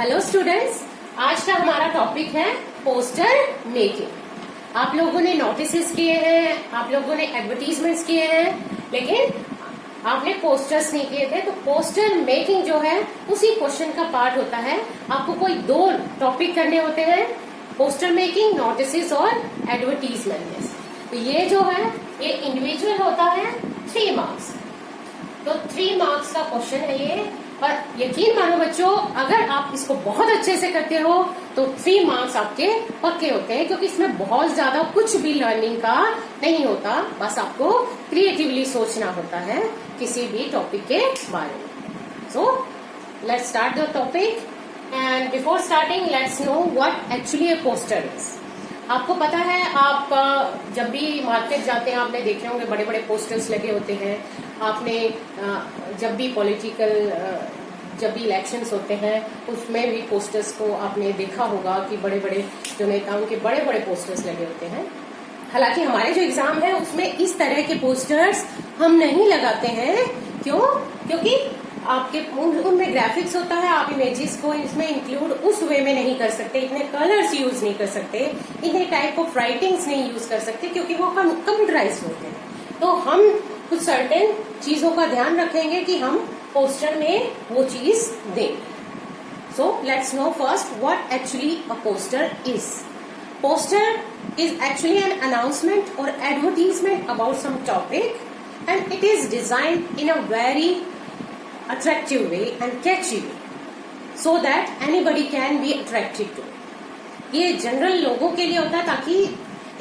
Hello students, आज का हमारा टॉपिक है पोस्टर मेकिंग। आप लोगों ने नोटिस किए हैं, आप लोगों ने एडवर्टीजमेंट्स किए हैं, लेकिन आपने पोस्टर्स नहीं किए थे। तो पोस्टर मेकिंग जो है उसी क्वेश्चन का पार्ट होता है। आपको कोई दो टॉपिक करने होते हैं, पोस्टर मेकिंग, नोटिस और एडवर्टीजमेंट। तो ये जो है ये इंडिविजुअल होता है 3 मार्क्स। तो 3 मार्क्स का क्वेश्चन है ये। और यकीन मानो बच्चों, अगर आप इसको बहुत अच्छे से करते हो तो 3 मार्क्स आपके पक्के होते हैं, क्योंकि इसमें बहुत ज्यादा कुछ भी लर्निंग का नहीं होता। बस आपको क्रिएटिवली सोचना होता है किसी भी टॉपिक के बारे में। So let's start the topic and before starting let's know what actually A poster is. आपको पता है, आप जब भी मार्केट जाते हैं आपने देखे होंगे बड़े बड़े पोस्टर्स लगे होते हैं। आपने जब भी जब भी इलेक्शंस होते हैं उसमें भी पोस्टर्स को आपने देखा होगा कि बड़े बड़े जो नेताओं के बड़े बड़े पोस्टर्स लगे होते हैं। हालांकि हमारे जो एग्जाम है उसमें इस तरह के पोस्टर्स हम नहीं लगाते हैं। क्यों? क्योंकि आपके उनमें ग्राफिक्स होता है, आप इमेजेस को इसमें इंक्लूड उस वे में नहीं कर सकते, इतने कलर्स यूज नहीं कर सकते, इतने टाइप ऑफ राइटिंग्स नहीं यूज कर सकते, क्योंकि वो कंप्यूटराइज होते हैं। तो हम कुछ सर्टेन चीजों का ध्यान रखेंगे कि हम पोस्टर में वो चीज दें। So let's know first what actually a poster is. Poster is actually an announcement और advertisement about some topic and it is designed in a very attractive way and catchy way so that anybody can be attracted to it। ये general लोगों के लिए होता है ताकि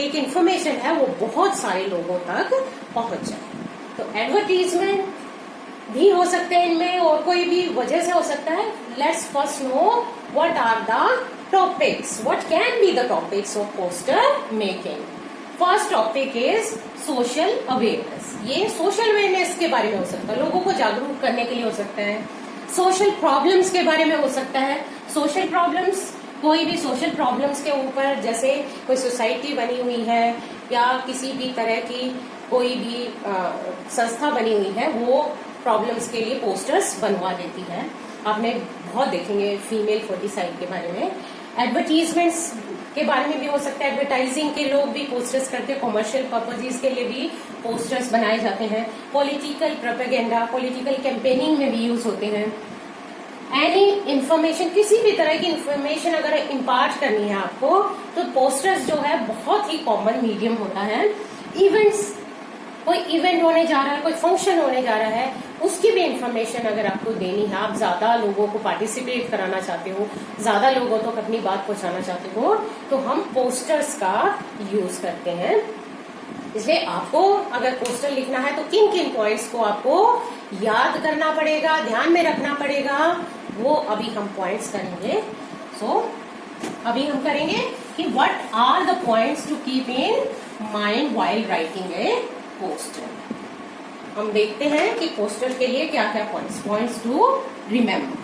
एक information है वो बहुत सारे लोगों तक पहुंच जाए। तो एडवर्टीजमेंट भी हो सकते हैं इनमें, और कोई भी वजह से हो सकता है। Let's first know what are the topics, what can be the topics of poster making. First topic is social awareness. ये सोशल अवेयरनेस के बारे में हो सकता है, लोगों को जागरूक करने के लिए हो सकता है। सोशल प्रॉब्लम्स के बारे में हो सकता है। सोशल प्रॉब्लम्स, कोई भी सोशल प्रॉब्लम्स के ऊपर, जैसे कोई सोसाइटी बनी हुई है या किसी भी तरह की कोई भी संस्था बनी हुई है, वो प्रॉब्लम्स के लिए पोस्टर्स बनवा देती है। आपने बहुत देखेंगे फीमेल फर्टिसाइड के बारे में। एडवर्टीजमेंट्स के बारे में भी हो सकता है, एडवर्टाइजिंग के लोग भी पोस्टर्स करते हैं, कॉमर्शियल पर्पजेस के लिए भी पोस्टर्स बनाए जाते हैं। पॉलिटिकल प्रोपेगेंडा, पॉलिटिकल कैंपेनिंग में भी यूज होते हैं। एनी इंफॉर्मेशन, किसी भी तरह की इंफॉर्मेशन अगर इम्पार्ट करनी है आपको, तो पोस्टर्स जो है बहुत ही कॉमन मीडियम होता है। इवेंट्स, कोई इवेंट होने जा रहा है, कोई फंक्शन होने जा रहा है, उसकी भी इंफॉर्मेशन अगर आपको देनी है, आप ज्यादा लोगों को पार्टिसिपेट कराना चाहते हो, ज्यादा लोगों तक अपनी बात पहुंचाना चाहते हो, तो हम पोस्टर्स का यूज करते हैं। इसलिए आपको अगर पोस्टर लिखना है तो किन किन पॉइंट्स को आपको याद करना पड़ेगा, ध्यान में रखना पड़ेगा, वो अभी हम पॉइंट्स करेंगे। सो अभी हम करेंगे कि what are the points to keep in mind while writing a poster. हम देखते हैं कि पोस्टर के लिए क्या क्या पॉइंट्स टू रिमेम्बर।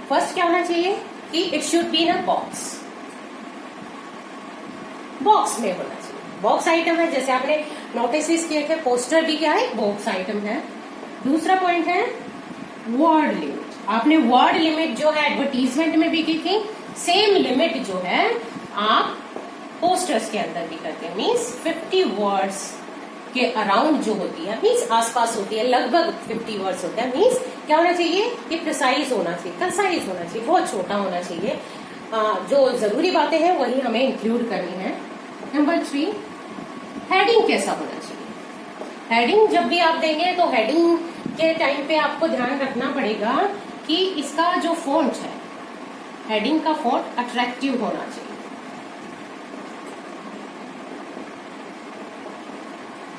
फर्स्ट क्या होना चाहिए कि it should be in a box. Box में होना चाहिए, बॉक्स आइटम है। जैसे आपने नोटिस किए थे, पोस्टर भी क्या है, बॉक्स आइटम है। दूसरा पॉइंट है वर्ड लिमिट। आपने वर्ड लिमिट जो है एडवर्टीजमेंट में भी की थी, सेम लिमिट जो है आप पोस्टर्स के अंदर भी करते हैं। मीन्स 50 वर्ड्स के अराउंड जो होती है, मीन्स आसपास होती है, लगभग 50 वर्ड्स होते हैं। मीन्स क्या होना चाहिए, ये प्रिसाइज होना चाहिए, कंसाइज होना चाहिए, बहुत छोटा होना चाहिए। जो जरूरी बातें हैं वही हमें इंक्लूड करनी है। नंबर 3, हेडिंग कैसा होना चाहिए। हेडिंग जब भी आप देंगे तो हेडिंग के टाइम पे आपको ध्यान रखना पड़ेगा कि इसका जो फॉन्ट है, हेडिंग का फॉन्ट अट्रैक्टिव होना चाहिए।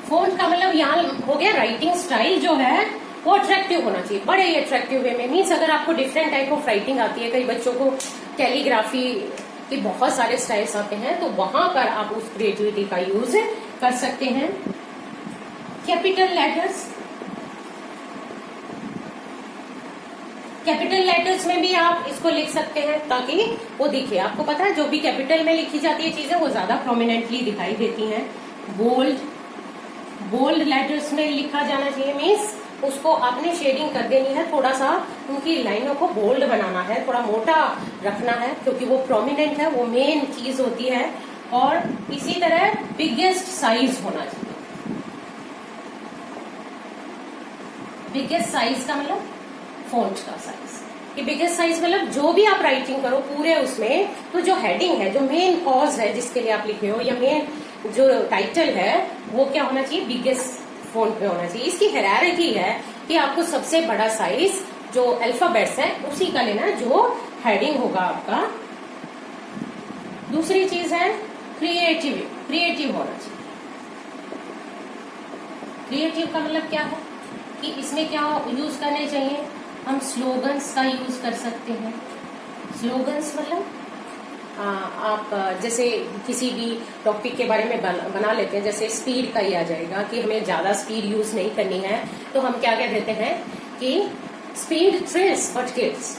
फॉन्ट का मतलब यहाँ हो गया राइटिंग स्टाइल जो है वो अट्रैक्टिव होना चाहिए, बड़े ही अट्रैक्टिव वे में। मीन्स अगर आपको डिफरेंट टाइप ऑफ राइटिंग आती है, कई बच्चों को कैलीग्राफी के बहुत सारे स्टाइल्स आते हैं, तो वहां पर आप उस क्रिएटिविटी का यूज कर सकते हैं। कैपिटल लेटर्स, कैपिटल लेटर्स में भी आप इसको लिख सकते हैं ताकि वो दिखे। आपको पता है जो भी कैपिटल में लिखी जाती है चीजें वो ज्यादा प्रोमिनेंटली दिखाई देती हैं। बोल्ड लेटर्स में लिखा जाना चाहिए, मीन्स उसको आपने शेडिंग कर देनी है, थोड़ा सा उनकी लाइनों को बोल्ड बनाना है, थोड़ा मोटा रखना है, क्योंकि वो प्रोमिनेंट है, वो मेन चीज होती है। और इसी तरह बिगेस्ट साइज होना चाहिए। बिगेस्ट साइज का मतलब फॉन्ट का साइज, कि बिगेस्ट साइज मतलब जो भी आप राइटिंग करो पूरे उसमें, तो जो हेडिंग है, जो मेन कॉज है जिसके लिए आप लिखे हो, या मेन जो टाइटल है, वो क्या होना चाहिए, बिगेस्ट फॉन्ट में होना चाहिए। इसकी हायरार्की है कि आपको सबसे बड़ा साइज जो अल्फाबेट्स है उसी का लेना है, जो हेडिंग होगा आपका। दूसरी चीज है क्रिएटिव होना चाहिए। क्रिएटिव का मतलब क्या है कि इसमें क्या यूज करने चाहिए, हम स्लोगन्स का यूज कर सकते हैं। स्लोगन्स मतलब आप जैसे किसी भी टॉपिक के बारे में बना लेते हैं, जैसे स्पीड का ही आ जाएगा कि हमें ज्यादा स्पीड यूज नहीं करनी है, तो हम क्या कह देते हैं कि स्पीड थ्रिल्स बट किल्स।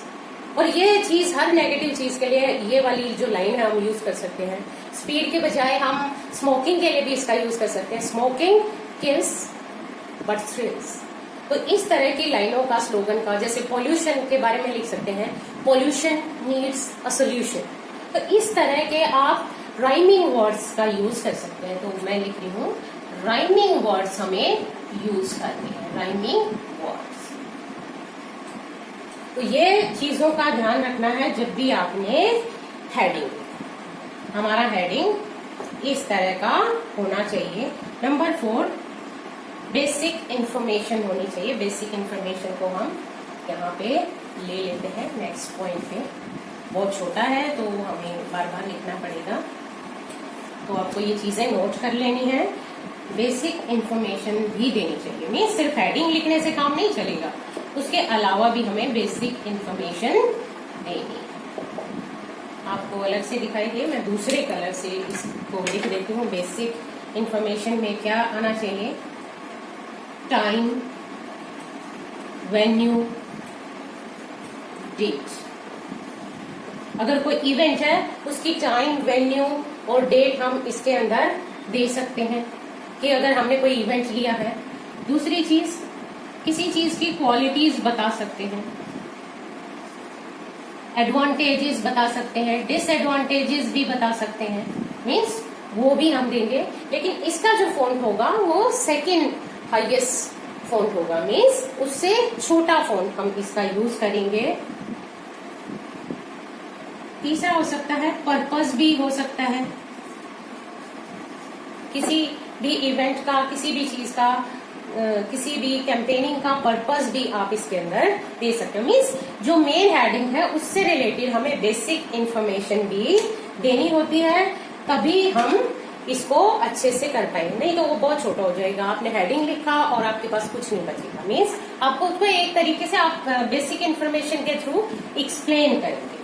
और ये चीज हर नेगेटिव चीज के लिए ये वाली जो लाइन है हम यूज कर सकते हैं। स्पीड के बजाय हम स्मोकिंग के लिए भी इसका यूज कर सकते हैं, स्मोकिंग किल्स बट थ्रिल्स। तो इस तरह की लाइनों का, स्लोगन का, जैसे पॉल्यूशन के बारे में लिख सकते हैं, पॉल्यूशन नीड्स अ सोल्यूशन। तो इस तरह के आप राइमिंग वर्ड्स का यूज कर सकते हैं। तो मैं लिख रही हूँ राइमिंग वर्ड्स हमें यूज करने हैं, राइमिंग वर्ड्स। तो ये चीजों का ध्यान रखना है जब भी आपने हेडिंग, हमारा हेडिंग इस तरह का होना चाहिए। नंबर 4, बेसिक इंफॉर्मेशन होनी चाहिए। बेसिक इंफॉर्मेशन को हम यहाँ पे ले लेते हैं नेक्स्ट पॉइंट पे। बहुत छोटा है तो हमें बार बार लिखना पड़ेगा, तो आपको ये चीजें नोट कर लेनी है। बेसिक इंफॉर्मेशन भी देनी चाहिए, मीन्स सिर्फ हेडिंग लिखने से काम नहीं चलेगा, उसके अलावा भी हमें बेसिक इंफॉर्मेशन देनी। आपको अलग से दिखाई दे, मैं दूसरे कलर से इसको लिख देती हूँ। बेसिक इंफॉर्मेशन में क्या आना चाहिए, टाइम, वेन्यू, डेट। अगर कोई इवेंट है उसकी टाइम, वेन्यू और डेट हम इसके अंदर दे सकते हैं कि अगर हमने कोई इवेंट लिया है। दूसरी चीज, किसी चीज की क्वालिटीज बता सकते हैं, एडवांटेजेस बता सकते हैं, डिसएडवांटेजेस भी बता सकते हैं, मीन्स वो भी हम देंगे। लेकिन इसका जो फॉन्ट होगा वो सेकंड हाईएस्ट फॉन्ट होगा, मीन्स उससे छोटा फॉन्ट हम इसका यूज करेंगे। तीसरा हो सकता है पर्पस भी हो सकता है, किसी भी इवेंट का, किसी भी चीज का, किसी भी कैंपेनिंग का पर्पस भी आप इसके अंदर दे सकते हो। मीन्स जो मेन हेडिंग है उससे रिलेटेड हमें बेसिक इंफॉर्मेशन भी देनी होती है, तभी हम इसको अच्छे से कर पाएंगे। नहीं तो वो बहुत छोटा हो जाएगा, आपने हेडिंग लिखा और आपके पास कुछ नहीं बचेगा। मीन्स आपको उसको एक तरीके से आप बेसिक इंफॉर्मेशन के थ्रू एक्सप्लेन करेंगे।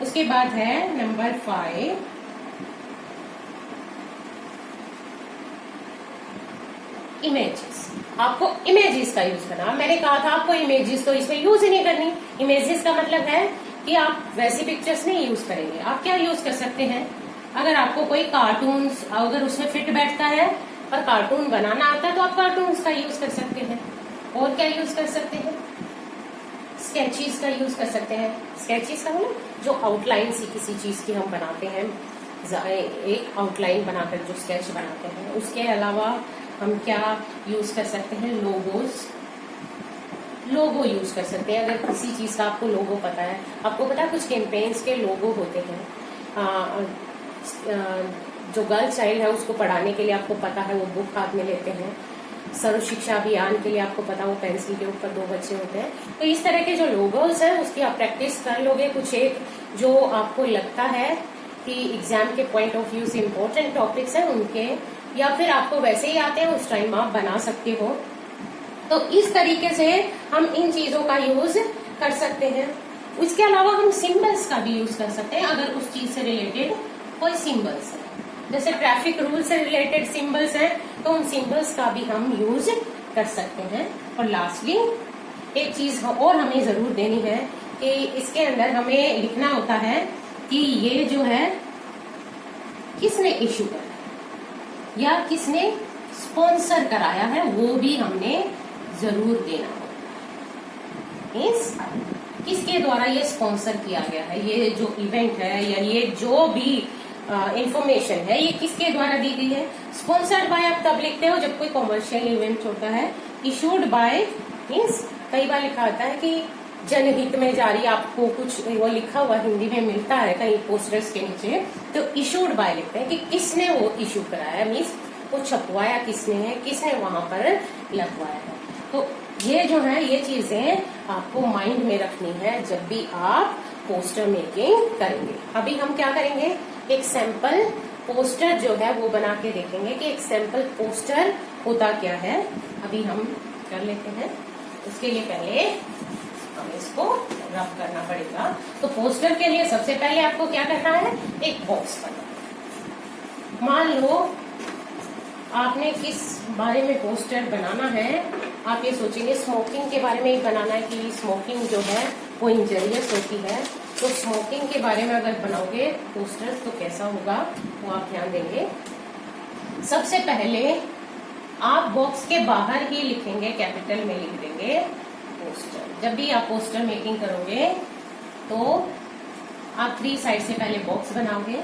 उसके बाद है नंबर 5, इमेजेस। आपको इमेजेस का यूज करना। मैंने कहा था आपको इमेजेस तो इसमें यूज ही नहीं करनी। इमेजेस का मतलब है कि आप वैसी पिक्चर्स नहीं यूज करेंगे। आप क्या यूज कर सकते हैं, अगर आपको कोई कार्टून्स, अगर उसमें फिट बैठता है और कार्टून बनाना आता है तो आप कार्टून्स का यूज कर सकते हैं। और क्या यूज कर सकते हैं, स्केचेस का यूज कर सकते हैं। स्केचेस का मतलब जो आउटलाइन सी किसी चीज की हम बनाते हैं, एक आउटलाइन बनाकर जो स्केच बनाते हैं। उसके अलावा हम क्या यूज कर सकते हैं, लोगो यूज कर सकते हैं। अगर किसी चीज का आपको लोगो पता है, आपको पता है कुछ कैंपेन्स के लोगो होते हैं। जो गर्ल चाइल्ड है उसको पढ़ाने के लिए आपको पता है वो बुक हाथ में लेते हैं। सर्व शिक्षा अभियान के लिए आपको पता वो पेंसिल के ऊपर 2 बच्चे होते हैं। तो इस तरह के जो लोगोस है उसकी आप प्रैक्टिस कर लोगे। कुछ एक जो आपको लगता है कि एग्जाम के पॉइंट ऑफ व्यू से इम्पोर्टेंट टॉपिक्स हैं उनके, या फिर आपको वैसे ही आते हैं उस टाइम आप बना सकते हो। तो इस तरीके से हम इन चीजों का यूज कर सकते हैं। उसके अलावा हम सिंबल्स का भी यूज कर सकते हैं। अगर उस चीज से रिलेटेड कोई सिंबल्स है, जैसे ट्रैफिक रूल से रिलेटेड सिंबल्स हैं, तो उन सिंबल्स का भी हम यूज कर सकते हैं। और लास्टली एक चीज और हमें जरूर देनी है कि इसके अंदर हमें लिखना होता है कि ये जो है किसने इश्यू करा है। या किसने स्पॉन्सर कराया है वो भी हमने जरूर देना होगा। मीन्स किसके द्वारा ये स्पॉन्सर किया गया है, ये जो इवेंट है या ये जो भी इंफॉर्मेशन है ये किसके द्वारा दी गई है। स्पॉन्सर्ड बाय आप तब लिखते हो जब कोई कॉमर्शियल इवेंट होता है। इशूड बाय मीन्स कई बार लिखा होता है कि जनहित में जारी, आपको कुछ वो लिखा हुआ हिंदी में मिलता है कहीं पोस्टर्स के नीचे, तो इशूड बाय लिखते हैं कि किसने वो इशू कराया, मीन्स वो छपवाया किसने है, किसने वहां पर लगवाया है। तो ये जो है ये चीजें आपको माइंड में रखनी है जब भी आप पोस्टर मेकिंग करेंगे। अभी हम क्या करेंगे, एक सैंपल पोस्टर जो है वो बना के देखेंगे कि एक सैंपल पोस्टर होता क्या है। अभी हम कर लेते हैं। उसके लिए पहले हमें इसको रब करना पड़ेगा। तो पोस्टर के लिए सबसे पहले आपको क्या करना है, एक बॉक्स बनाना। मान लो आपने किस बारे में पोस्टर बनाना है, आप ये सोचेंगे स्मोकिंग के बारे में ही बनाना है कि स्मोकिंग जो है वो इंजरियस होती है। तो स्मोकिंग के बारे में अगर बनाओगे पोस्टर तो कैसा होगा वो आप ध्यान देंगे। सबसे पहले आप बॉक्स के बाहर ही लिखेंगे, कैपिटल में लिख देंगे पोस्टर। जब भी आप पोस्टर मेकिंग करोगे तो आप 3 साइड से पहले बॉक्स बनाओगे।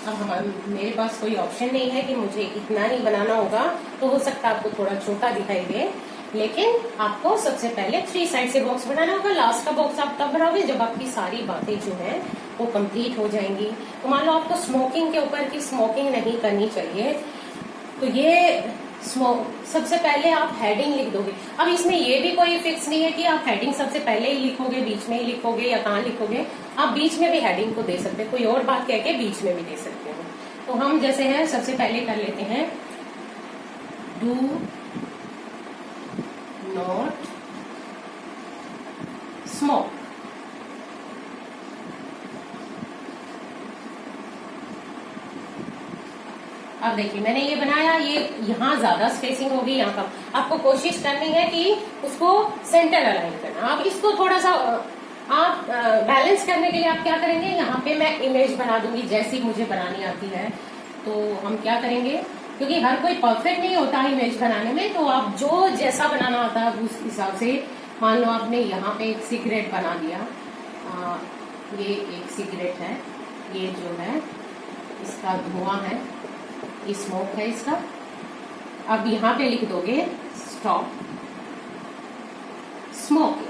अब मेरे पास कोई ऑप्शन नहीं है कि मुझे इतना ही बनाना होगा, तो हो सकता है आपको थोड़ा छोटा दिखाई दे, लेकिन आपको सबसे पहले 3 साइड से बॉक्स बनाना होगा। लास्ट का बॉक्स आप तब बनाओगे जब आपकी सारी बातें जो है वो कंप्लीट हो जाएंगी। तो मान लो आपको स्मोकिंग के ऊपर की स्मोकिंग नहीं करनी चाहिए, तो ये सबसे पहले आप हेडिंग लिख दोगे। अब इसमें ये भी कोई फिक्स नहीं है कि आप हेडिंग सबसे पहले ही लिखोगे, बीच में ही लिखोगे या कहाँ लिखोगे। आप बीच में भी हेडिंग को दे सकते हैं, कोई और बात कह के बीच में भी दे सकते हैं। तो हम जैसे है सबसे पहले कर लेते हैं, डू नॉट स्मोक। अब देखिए मैंने ये बनाया, ये यहाँ ज्यादा स्पेसिंग होगी, यहाँ कम। आपको कोशिश करनी है कि उसको सेंटर अलाइन करना। आप इसको थोड़ा सा आप बैलेंस करने के लिए आप क्या करेंगे, यहाँ पे मैं इमेज बना दूंगी जैसी मुझे बनानी आती है। तो हम क्या करेंगे, क्योंकि हर कोई परफेक्ट नहीं होता इमेज बनाने में, तो आप जो जैसा बनाना आता है उस हिसाब से। मान लो आपने यहाँ पे एक सिगरेट बना दिया, ये एक सिगरेट है, ये जो है इसका धुआं है, स्मोक है इसका। अब यहाँ पे लिख दोगे स्टॉप स्मोकिंग।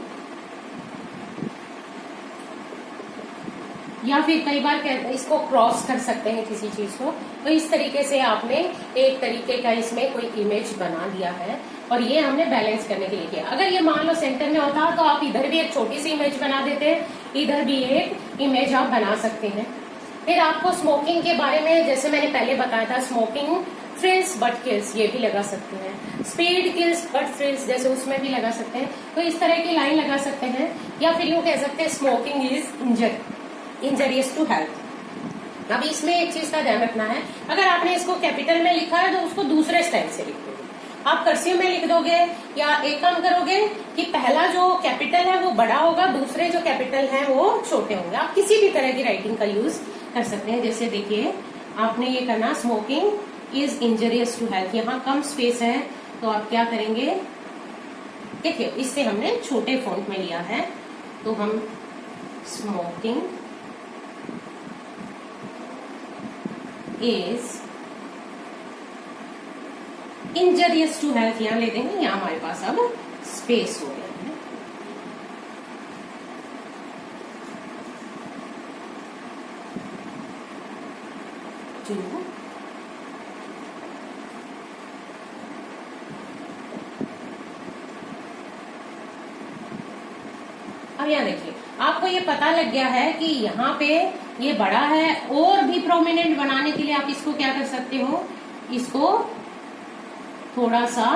या फिर कई बार इसको क्रॉस कर सकते हैं किसी चीज को। तो इस तरीके से आपने एक तरीके का इसमें कोई इमेज बना दिया है, और ये हमने बैलेंस करने के लिए किया। अगर ये मान लो सेंटर में होता तो आप इधर भी एक छोटी सी इमेज बना देते, इधर भी एक इमेज आप बना सकते हैं। फिर आपको स्मोकिंग के बारे में जैसे मैंने पहले बताया था, स्मोकिंग थ्रिल्स बट किल्स, ये भी लगा सकते हैं। स्पीड किल्स बट थ्रिल्स, जैसे उसमें भी लगा सकते हैं। तो इस तरह की लाइन लगा सकते हैं। या फिर यूं कह सकते हैं smoking is injurious to health. अब इसमें एक चीज का ध्यान रखना है, अगर आपने इसको कैपिटल में लिखा है तो उसको दूसरे स्टाइल से लिख दोगे। आप कर्सिव में लिख दोगे, या एक काम करोगे कि पहला जो कैपिटल है वो बड़ा होगा, दूसरे जो कैपिटल है वो छोटे होंगे। आप किसी भी तरह की राइटिंग का यूज कर सकते हैं। जैसे देखिए आपने ये करना, smoking is injurious to health, यहाँ कम स्पेस है तो आप क्या करेंगे, देखिए इससे हमने छोटे फॉन्ट में लिया है, तो हम smoking is injurious to health यहां ले देंगे। यहां हमारे पास अब स्पेस हो गया है। टू अब यहां देखिए आपको ये पता लग गया है कि यहाँ पे ये बड़ा है, और भी प्रोमिनेंट बनाने के लिए आप इसको क्या कर सकते हो, इसको थोड़ा सा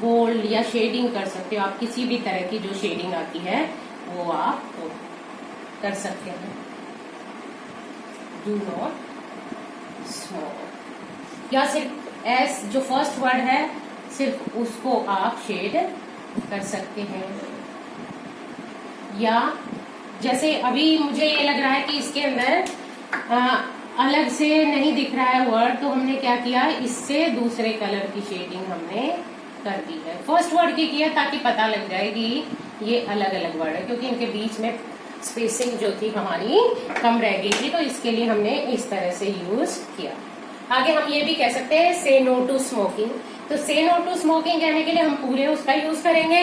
बोल्ड या शेडिंग कर सकते हो। आप किसी भी तरह की जो शेडिंग आती है वो आप कर सकते हैं। डू नॉट स्मोक, या सिर्फ एस जो फर्स्ट वर्ड है सिर्फ उसको आप शेड कर सकते हैं। या जैसे अभी मुझे ये लग रहा है कि इसके अंदर अलग से नहीं दिख रहा है वर्ड, तो हमने क्या किया, इससे दूसरे कलर की शेडिंग हमने कर दी है। फर्स्ट वर्ड की किया ताकि पता लग जाए कि ये अलग अलग वर्ड है, क्योंकि इनके बीच में स्पेसिंग जो थी हमारी कम रह गई थी, तो इसके लिए हमने इस तरह से यूज किया। आगे हम ये भी कह सकते हैं से नो टू स्मोकिंग। तो से नो टू स्मोकिंग कहने के लिए हम पूरे उसका यूज करेंगे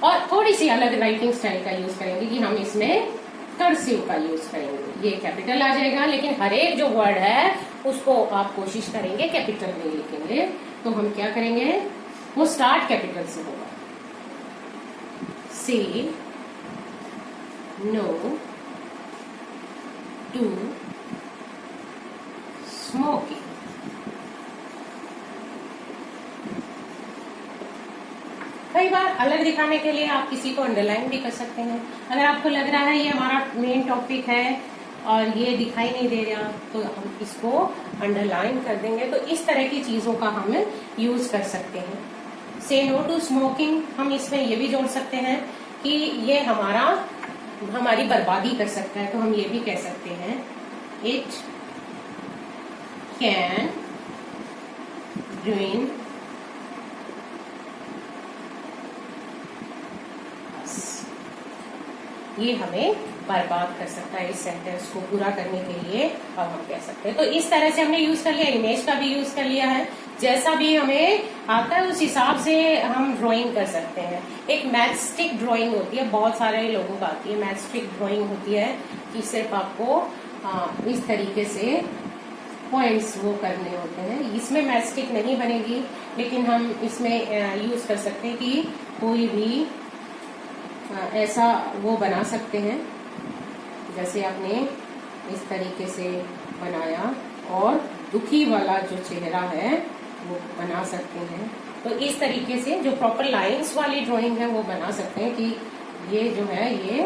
और थोड़ी सी अलग राइटिंग स्टाइल का यूज करेंगे कि हम इसमें कर्सिव का यूज करेंगे। ये कैपिटल आ जाएगा, लेकिन हर एक जो वर्ड है उसको आप कोशिश करेंगे कैपिटल में लिखेंगे। तो हम क्या करेंगे, वो स्टार्ट कैपिटल से होगा। से नो टू स्मोकिंग। कई बार अलग दिखाने के लिए आप किसी को अंडरलाइन भी कर सकते हैं। अगर आपको लग रहा है ये हमारा मेन टॉपिक है और ये दिखाई नहीं दे रहा, तो हम इसको अंडरलाइन कर देंगे। तो इस तरह की चीजों का हम यूज कर सकते हैं। से नो टू स्मोकिंग, हम इसमें ये भी जोड़ सकते हैं कि ये हमारी बर्बादी कर सकता है, तो हम ये भी कह सकते हैं इट कैन ruin us। ये हमें बर्बाद कर सकता है। इस सेंटेंस को पूरा करने के लिए अब हम कह सकते हैं। तो इस तरह से हमने यूज कर लिया, इमेज का भी यूज कर लिया है। जैसा भी हमें आता है उस हिसाब से हम ड्राइंग कर सकते हैं। एक मैथस्टिक ड्राइंग होती है, बहुत सारे लोगों को आती है। मैथस्टिक ड्राइंग होती है कि सिर्फ आपको इस तरीके से पॉइंट्स वो करने होते हैं। इसमें मैथस्टिक नहीं बनेगी, लेकिन हम इसमें यूज कर सकते हैं कि कोई भी ऐसा वो बना सकते हैं, जैसे आपने इस तरीके से बनाया और दुखी वाला जो चेहरा है वो बना सकते हैं। तो इस तरीके से जो प्रॉपर लाइंस वाली ड्राइंग है वो बना सकते हैं कि ये जो है ये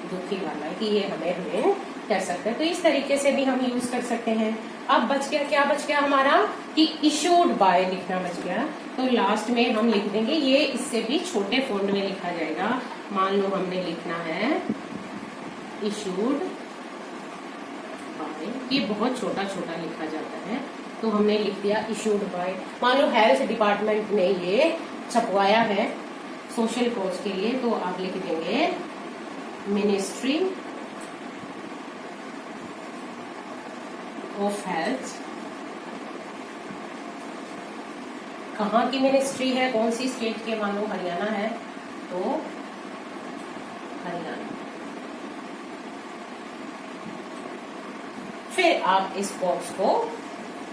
दुखी वाला है, कि ये हमें रुइन कर सकते हैं। तो इस तरीके से भी हम यूज कर सकते हैं। अब बच गया, क्या बच गया हमारा, कि इशूड बाय लिखना बच गया। तो लास्ट में हम लिख देंगे, ये इससे भी छोटे फॉन्ट में लिखा जाएगा। मान लो हमने लिखना है इशूड बाय, ये बहुत छोटा छोटा लिखा जाता है, तो हमने लिख दिया इशूड बाय। मान लो हेल्थ डिपार्टमेंट ने ये छपवाया है सोशल कोर्स के लिए, तो आप लिख देंगे मिनिस्ट्री ऑफ हेल्थ। कहाँ की मिनिस्ट्री है, कौन सी स्टेट के, मान लो हरियाणा है तो हरियाणा। फिर आप इस बॉक्स को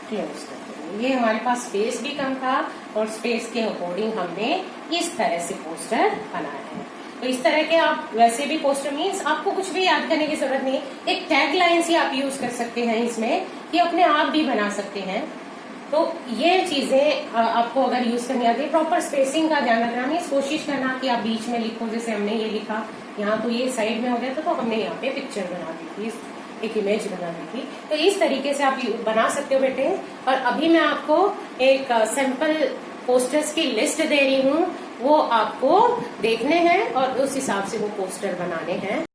क्लोज कर देंगे। ये हमारे पास स्पेस भी कम था और स्पेस के अकॉर्डिंग हमने इस तरह से पोस्टर बनाया है। तो इस तरह के आप वैसे भी पोस्टर मीन्स आपको कुछ भी याद करने की जरूरत नहीं, एक टैग लाइन ही आप यूज कर सकते हैं इसमें, कि अपने आप भी बना सकते हैं। तो ये चीजें आपको अगर यूज करनी आती है, प्रॉपर स्पेसिंग का ध्यान रखना, नहीं कोशिश करना कि आप बीच में लिखो। जैसे हमने ये लिखा यहाँ, तो ये साइड में हो गया था, तो हमने यहाँ पे पिक्चर बना दी थी, एक इमेज बना दी थी। तो इस तरीके से आप बना सकते हो बेटे। और अभी मैं आपको एक सैंपल पोस्टर्स की लिस्ट दे रही हूँ, वो आपको देखने हैं और उस हिसाब से वो पोस्टर बनाने हैं।